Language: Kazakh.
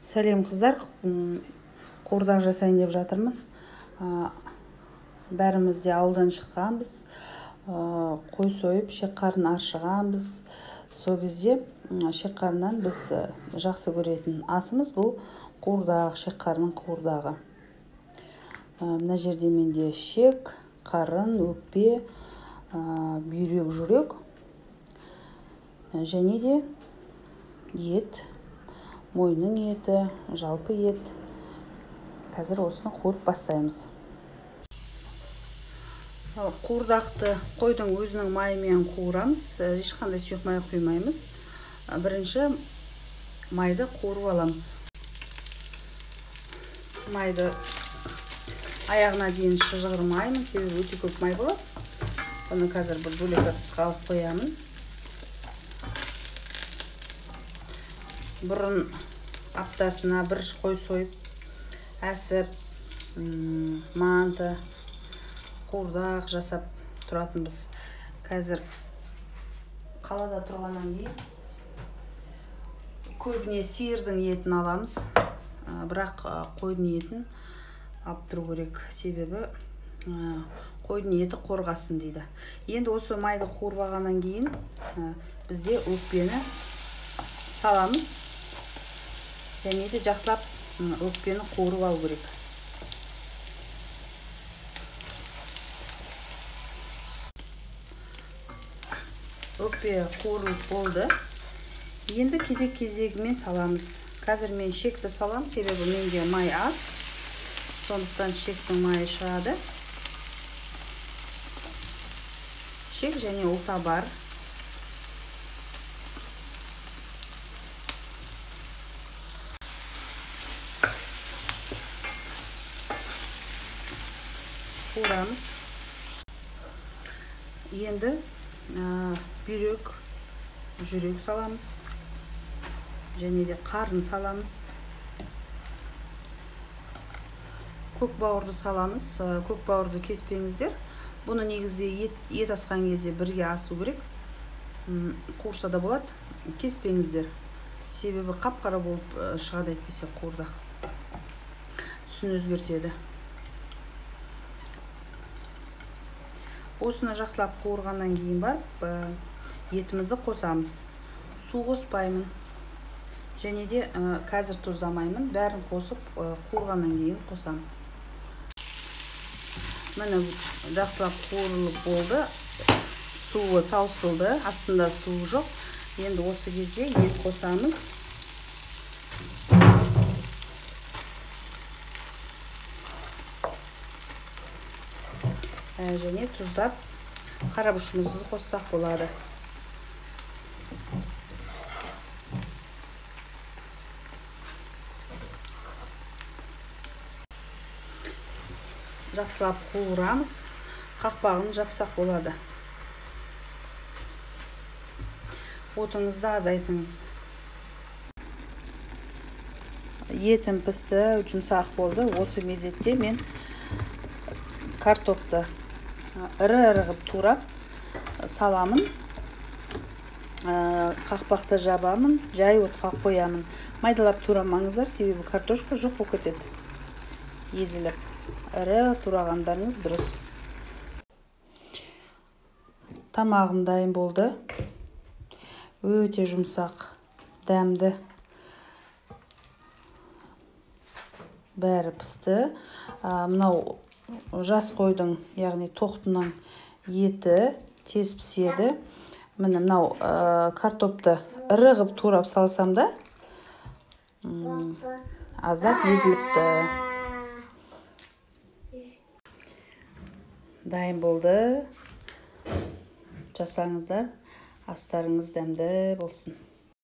Сәлем қыздар, қуырдақ жасайын деп жатырмын. Бәріміз де ауылдан шыққанбыз, қой сойып, шек-қарын аршығанбыз. Сол кезде шек-қарыннан біз жақсы көретін асымыз бұл қуырдақ, шек-қарының қуырдағы. Мына жерде менде шек, қарын, өкпе, бүйрек, жүрек және де ет, мойынның еті, жалпы ет. Қазір осыны қуырып бастаймыз. Қуырдақты қойдың өзінің майымен қуырамыз, ешқандай сұйық май құймаймыз. Бірінші майды қуырып аламыз. Майды аяғына дейін шыжғырмаймын, себебі өте көп май болады. Оны қазір бір бөлек ыдысқа алып қоямын. Бұрын аптасына бір қой сойып, әсіп, манты, қуырдақ жасап тұратынбыз. Қазір қалада тұрғаннан кейін көбіне сиырдың етін аламыз, бірақ қойдың етін алып тұру керек, себебі қойдың еті қорғасын дейді. Енді осы майды қуырып алғаннан кейін бізде өкпені саламыз. Және де жақсылап өкпені қуырып алу керек. Өкпе қуырылып болды. Енді кезек-кезегімен саламыз. Қазір мен шекті салам, себебі менде май аз. Сондықтан шектің майы шығады. Шек және ұлта бар. Қуырамыз. Енді бүйрек, жүрек саламыз. Және де қарын саламыз. Көк бауырды саламыз. Көк бауырды кеспеңіздер. Бұны негізде ет асқан кезде бірге асу керек. Қуырса да болады. Кеспеңіздер. Себебі қап-қара болып шығады, әйтпесе қуырдақ. Түсін өзгертеді. Осыны жақсылап қуырғаннан кейін барып, етімізді қосамыз. Су қоспаймын. Және де қазір тұздамаймын. Бәрін қосып, қуырғаннан кейін қосам. Міне жақсылап қуырылып болды. Суы таусылды. Астында су жоқ. Енді осы кезде ет қосамыз. Және тұздап қарабұшымызды қоссақ болады. Жақсылап қуырамыз, қақпағын жапсақ болады. Отыңызды азайтыңыз. Етім пісті, жұмсақ болды. Осы мезетте мен картопты ірі-ірі ғып турап саламын. Қақпақты жабамын, жай отқа қоямын. Майдалап турамаңыздар, себебі картошка жоқ болып кетеді. Езіліп. Ірі турағандарыңыз дұрыс. Тамағым дайын болды. Өте жұмсақ, дәмді. Бәрі пісті. Мынау жас қойдың, яғни тоқтының еті тез піседі. Міне мынау картопты ірі ғып турап салсам да азап езіліпті. Дайын болды. Жасаңыздар, астарыңыз дәмді болсын.